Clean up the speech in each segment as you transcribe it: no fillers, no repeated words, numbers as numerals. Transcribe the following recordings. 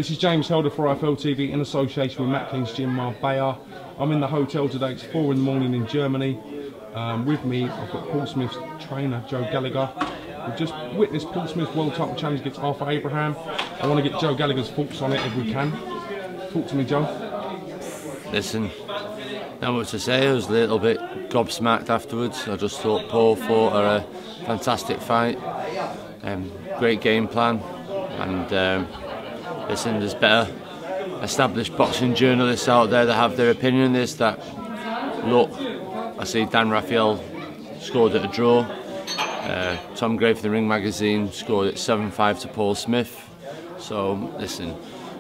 This is James Helder for IFL TV in association with Macklin's Gym Marbella. I'm in the hotel today, it's 4 in the morning in Germany. With me, I've got Paul Smith's trainer, Joe Gallagher. We've just witnessed Paul Smith's World Title Challenge against Arthur Abraham. I want to get Joe Gallagher's thoughts on it if we can. Talk to me, Joe. Listen, not much to say. I was a little bit gobsmacked afterwards. I just thought Paul fought a fantastic fight. Great game plan. And listen, there's better established boxing journalists out there that have their opinion on this. That look, I see Dan Raphael scored at a draw. Tom Gray for the Ring magazine scored at 7-5 to Paul Smith. So listen,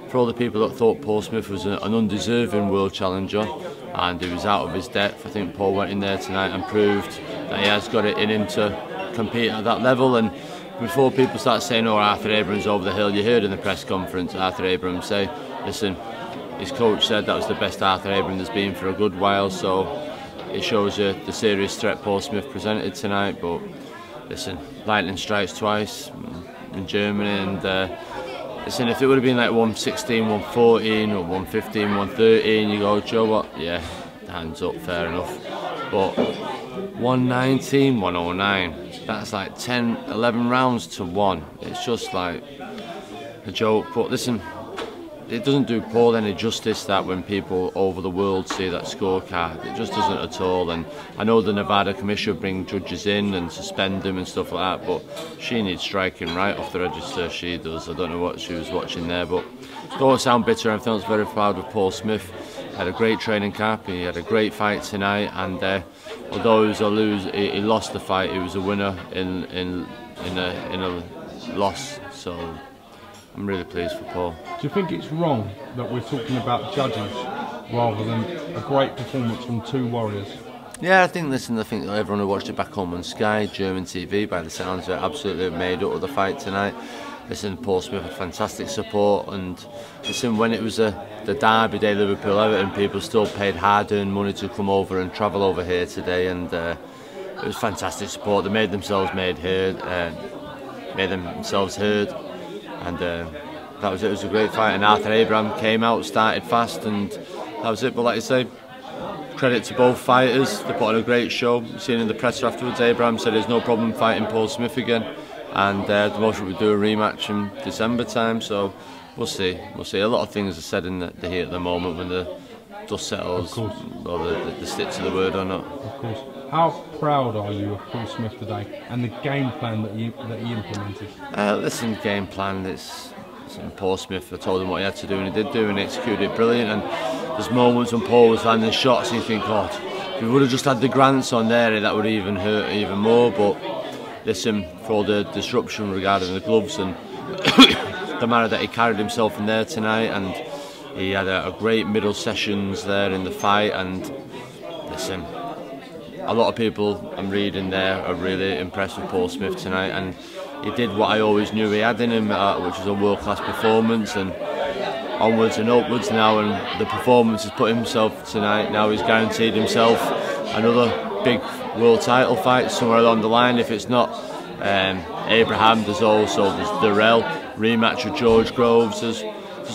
for all the people that thought Paul Smith was an undeserving world challenger and he was out of his depth, I think Paul went in there tonight and proved that he has got it in him to compete at that level. And before people start saying, oh, Arthur Abraham's over the hill, you heard in the press conference Arthur Abraham say, listen, his coach said that was the best Arthur Abraham there's been for a good while, so it shows you the serious threat Paul Smith presented tonight. But listen, lightning strikes twice in Germany, and listen, if it would have been like 116, 114 or 115, 113, you go, Joe, what? Yeah, hands up, fair enough. But 119, 109, that's like 10, 11 rounds to 1. It's just like a joke. But listen, it doesn't do Paul any justice that when people over the world see that scorecard, it just doesn't at all. And I know the Nevada Commission bring judges in and suspend them and stuff like that, but she needs striking right off the register, she does. I don't know what she was watching there, but don't sound bitter. I felt very proud of Paul Smith. He had a great training camp, he had a great fight tonight, and although he lost the fight, he was a winner in a loss. So I'm really pleased for Paul. Do you think it's wrong that we're talking about judges rather than a great performance from two warriors? Yeah, I think everyone who watched it back home on Sky, German TV, by the sounds of it, absolutely made up of the fight tonight. Listen, Paul Smith had fantastic support, and listen, when it was the Derby Day, Liverpool-Everton, people still paid hard-earned money to come over and travel over here today, and it was fantastic support. They made themselves heard, and that was it. It was a great fight, and Arthur Abraham came out, started fast, and that was it. But like you say, credit to both fighters. They put on a great show. Seeing in the press afterwards, Abraham said there's no problem fighting Paul Smith again, and the motion would do a rematch in December time. So we'll see. We'll see. A lot of things are said in the heat at the moment when the dust settles, or the stick to the word or not. Of course. How proud are you of Paul Smith today and the game plan that he implemented? Listen, game plan. It's Paul Smith. I told him what he had to do, and he did do, and he executed it brilliant. And there's moments when Paul was landing shots, and you think, God, if we would have just had the grants on there, that would even hurt even more. But listen, for all the disruption regarding the gloves and the manner that he carried himself in there tonight, and he had a great middle sessions there in the fight. And listen, a lot of people I'm reading there are really impressed with Paul Smith tonight, and he did what I always knew he had in him, which was a world-class performance, and onwards and upwards now. And the performance has put himself tonight. Now he's guaranteed himself another big world title fight somewhere along the line. If it's not Abraham, there's Darrell, rematch with George Groves. There's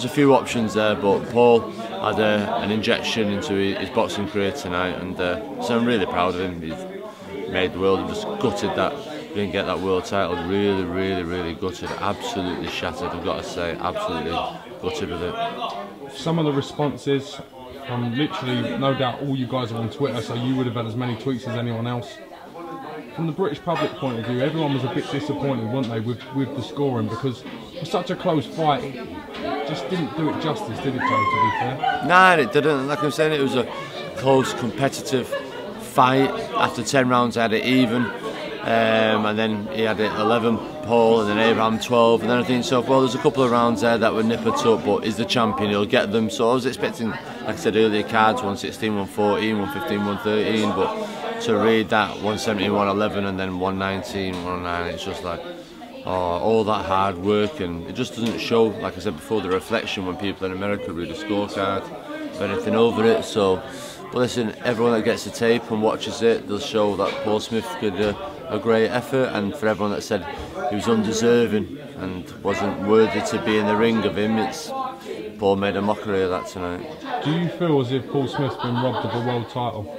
a few options there, but Paul had an injection into his boxing career tonight, and so I'm really proud of him. He's made the world. He was gutted that he didn't get that world title. Really gutted. Absolutely shattered, I've got to say. Absolutely gutted with it. Some of the responses from literally, no doubt all you guys are on Twitter, so you would have had as many tweets as anyone else. From the British public point of view, everyone was a bit disappointed, weren't they, with the scoring, because it was such a close fight. It just didn't do it justice, did it, Joe, to be fair? Nah, it didn't. Like I'm saying, it was a close, competitive fight. After 10 rounds, I had it even. And then he had it 11, Paul, and then Abraham 12, and then I think so. Well, there's a couple of rounds there that were nipper tuck, but he's the champion, he'll get them. So I was expecting, like I said earlier, cards 116, 114, 115, 113, but to read that 117, 111, and then 119, 109, it's just like, oh, all that hard work, and it just doesn't show, like I said before, the reflection when people in America read the scorecard of anything over it. So, but listen, everyone that gets the tape and watches it, they'll show that Paul Smith did a great effort, and for everyone that said he was undeserving, and wasn't worthy to be in the ring of him. Paul made a mockery of that tonight. Do you feel as if Paul Smith's been robbed of a world title?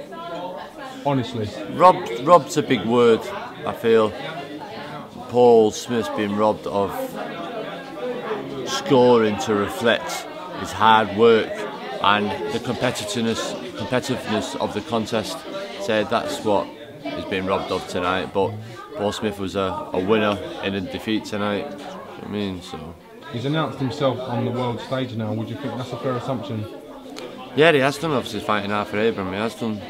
Honestly. Robbed's a big word. I feel Paul Smith's been robbed of scoring to reflect his hard work and the competitiveness of the contest. Said that's what he's been robbed of tonight. But Paul Smith was a winner in a defeat tonight. You know what I mean, so. He's announced himself on the world stage now. Would you think that's a fair assumption? Yeah, he has done. Obviously, fighting Arthur Abraham, he has done.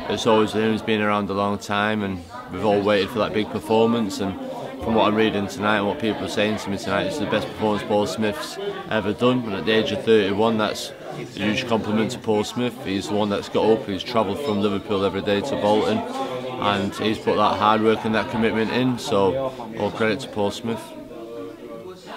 It's always him. He's been around a long time, and we've all waited for that big performance. And from what I'm reading tonight and what people are saying to me tonight, it's the best performance Paul Smith's ever done. And at the age of 31, that's a huge compliment to Paul Smith. He's the one that's got up. He's travelled from Liverpool every day to Bolton, and he's put that hard work and that commitment in. So, all credit to Paul Smith.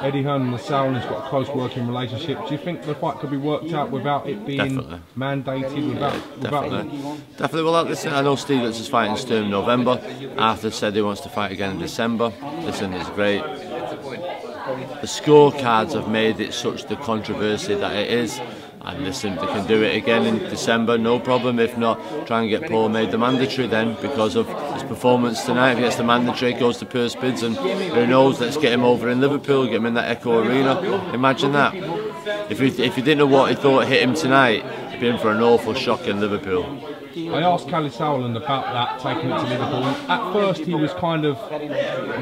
Eddie Hearn and the Sauron has got a close working relationship. Do you think the fight could be worked out without it being mandated? Definitely. Well, listen, I know Stieglitz is fighting Sturm in November. Arthur said he wants to fight again in December. Listen, it's great. The scorecards have made it such the controversy that it is. And listen, they can do it again in December, no problem. If not, try and get Paul made the mandatory then, because of his performance tonight. If he gets the mandatory, goes to purse bids, and who knows, let's get him over in Liverpool, get him in that Echo Arena. Imagine that. If he didn't know what he thought hit him tonight, he'd be in for an awful shock in Liverpool. I asked Callie Sauerland about that, taking it to Liverpool. At first he was kind of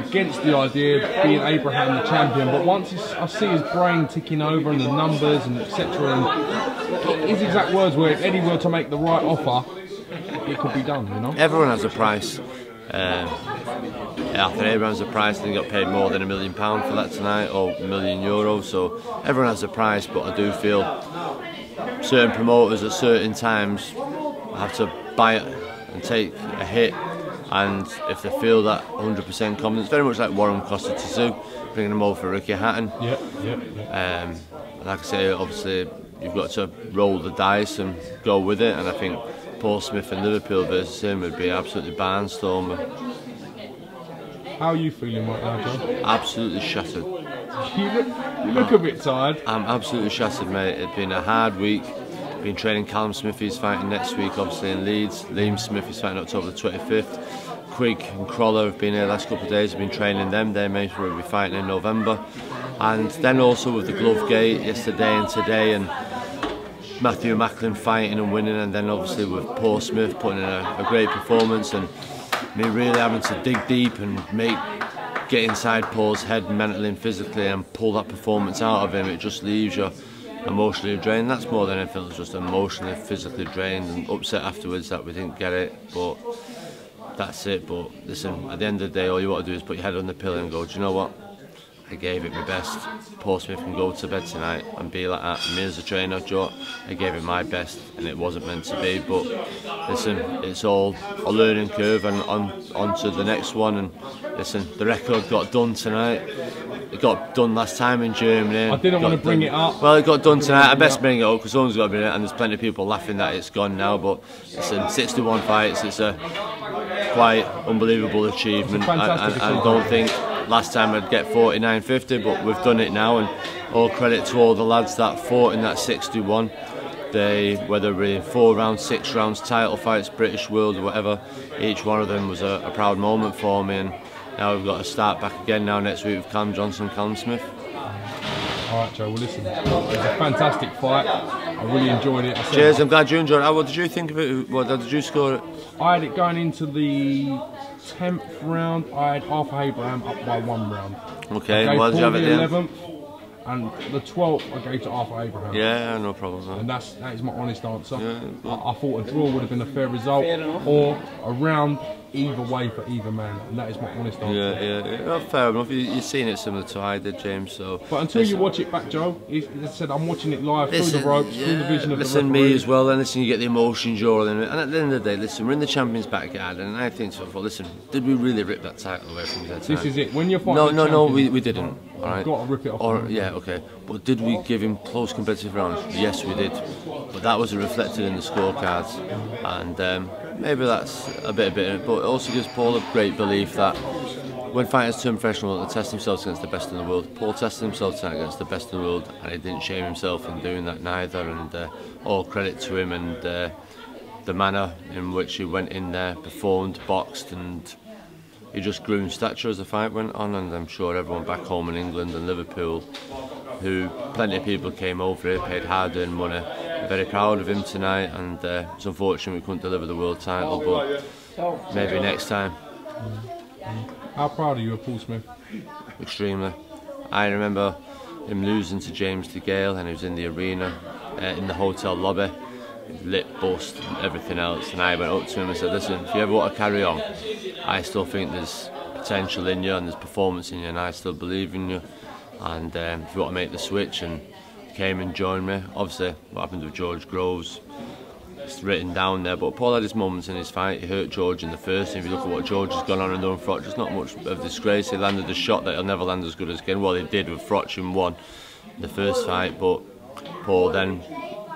against the idea of being Abraham the champion, but once I see his brain ticking over and the numbers and etc, and his exact words were, if Eddie were to make the right offer, it could be done, you know? Everyone has a price. Arthur Abraham has a price, and he got paid more than £1 million for that tonight, or €1 million, so everyone has a price. But I do feel certain promoters at certain times have to buy it and take a hit, and if they feel that 100% confidence, very much like Warren Costa Tszyu, bringing him over for Ricky Hatton. Like I say, obviously you've got to roll the dice and go with it, and I think Paul Smith in Liverpool versus him would be absolutely barnstorming. How are you feeling right now, Joe? Absolutely shattered. You look a bit tired. I'm absolutely shattered, mate. It's been a hard week. Been training Callum Smith, he's fighting next week obviously in Leeds. Liam Smith is fighting October the 25th. Quigg and Crawler have been here the last couple of days, have been training them. Their mates will be fighting in November. And then also with the glove gate yesterday and today, and Matthew Macklin fighting and winning, and then obviously with Paul Smith putting in a great performance, and me really having to dig deep and get inside Paul's head mentally and physically and pull that performance out of him. It just leaves you emotionally drained. That's more than anything, it's just emotionally, physically drained and upset afterwards that we didn't get it, but that's it. But listen, at the end of the day, all you want to do is put your head on the pillow and go, do you know what, I gave it my best. Paul Smith can go to bed tonight and be like that. Me as a trainer, Joe, I gave it my best, and it wasn't meant to be. But listen, it's all a learning curve, and on to the next one. And listen, the record got done tonight. It got done last time in Germany. I didn't want to bring it up. Well, it got done tonight. I best bring it up because someone's got to bring it, and there's plenty of people laughing that it's gone now. But listen, 61 fights. It's a quite unbelievable achievement. I don't think last time I'd get 49-50, but we've done it now, and all credit to all the lads that fought in that 61. They, whether we're in 4 rounds, 6 rounds, title fights, British World or whatever, each one of them was a proud moment for me. And now we've got to start back again now next week with Callum Johnson, Callum Smith. Alright Joe, well listen, it was a fantastic fight. I really enjoyed it. Cheers, I'm glad you enjoyed it. What did you think of it? What did you score it? I had it going into the 10th round. I had Arthur Abraham up by 1 round. Okay, what did you have at the 11th, and the 12th I gave to Arthur Abraham. Yeah, no problem. No. And that is my honest answer. Yeah. I thought a draw would have been a fair result, or a round either way for either man, and that is my honest answer. Yeah. Well, fair enough. You've seen it similar to I did, James. So, but until you watch it back, Joe, as I said, I'm watching it live through the ropes, through the vision of the referee. Me as well. Then listen, you get the emotions you're in, and at the end of the day, listen, we're in the champions' backyard, and I think so. Listen, did we really rip that title away from that time? This is it. When you're fighting no, we didn't. All right. Got to rip it off. Okay. But did we give him close competitive rounds? Yes, we did. But that was reflected in the scorecards, and maybe that's a bit, but it also gives Paul a great belief that when fighters turn professional, they test themselves against the best in the world. Paul tested himself tonight against the best in the world, and he didn't shame himself in doing that neither. And all credit to him and the manner in which he went in there, performed, boxed, and he just grew in stature as the fight went on. And I'm sure everyone back home in England and Liverpool, who plenty of people came over here, paid hard-earned money, are very proud of him tonight. And it's unfortunate we couldn't deliver the world title, but maybe next time. How proud are you of Paul Smith? Extremely. I remember him losing to James DeGale, and he was in the arena, in the hotel lobby, lip bust and everything else, and I went up to him and said, listen, if you ever want to carry on, I still think there's potential in you and there's performance in you, and I still believe in you, and if you want to make the switch, and he came and joined me. Obviously what happened with George Groves, it's written down there, but Paul had his moments in his fight. He hurt George in the first, and if you look at what George has gone on and done for Froch, it's not much of disgrace. He landed a shot that he'll never land as good as again. Well, he did with Froch and won the first fight, but Paul then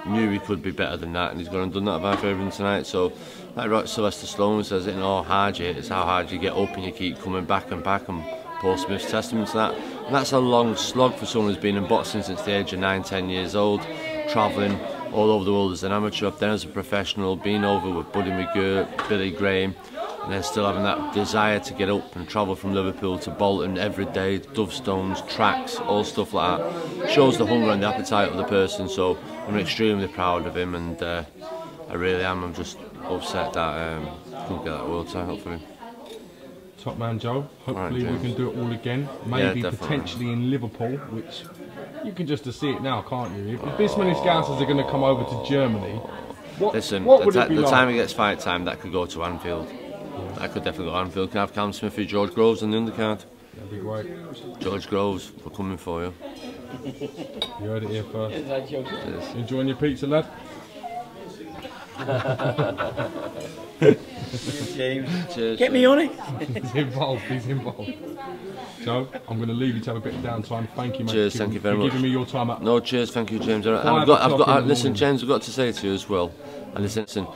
knew he could be better than that, and he's gone and done that by favour tonight. So like Sylvester Stallone says, it how hard you hit, it's how hard you get up and you keep coming back and back, and Paul Smith's testament to that. And that's a long slog for someone who's been in boxing since the age of 9-10 years old, travelling all over the world as an amateur, then as a professional, being over with Buddy McGirt, Billy Graham, and then still having that desire to get up and travel from Liverpool to Bolton every day, Dovestones, tracks, all stuff like that. Shows the hunger and the appetite of the person, so I'm extremely proud of him, and I really am. I'm just upset that couldn't get that world title for him. Top man Joe, hopefully right, we can do it all again, maybe yeah, potentially in Liverpool, which you can just see it now, can't you? If this many Scousers are going to come over to Germany, what would it be like? The time it gets fight time, that could go to Anfield. Yeah. That could definitely go to Anfield. Can I have Cam Smith or George Groves on the undercard? That'd be great. George Groves, we're coming for you. You heard it here first. Cheers. Enjoying your pizza, lad? James. Cheers. Get me on it. He's involved. Joe, I'm going to leave you to have a bit of downtime. Thank you, mate. Cheers, thank you very much. For giving me your time up. No, cheers, thank you, James. And listen, James, I've got to say to you as well, and listen,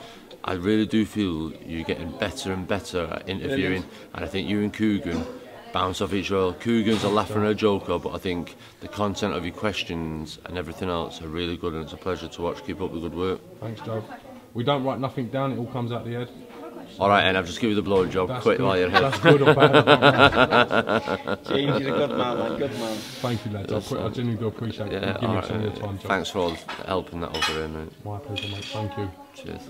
I really do feel you're getting better and better at interviewing, and I think you and Coogan bounce off each other. Coogan's a laugher and a joker, but I think the content of your questions and everything else are really good, and it's a pleasure to watch. Keep up the good work. Thanks, Joe. We don't write nothing down, it all comes out the head. Alright, and I've just given you the blow job. Quit while you're here. That's good or bad. James, you're a good man, man. Good man. Thank you, lads. I genuinely do appreciate it. Yeah, Give me some of your time, Joe. Thanks for all the help in that over there, mate. My pleasure, mate. Thank you. Cheers.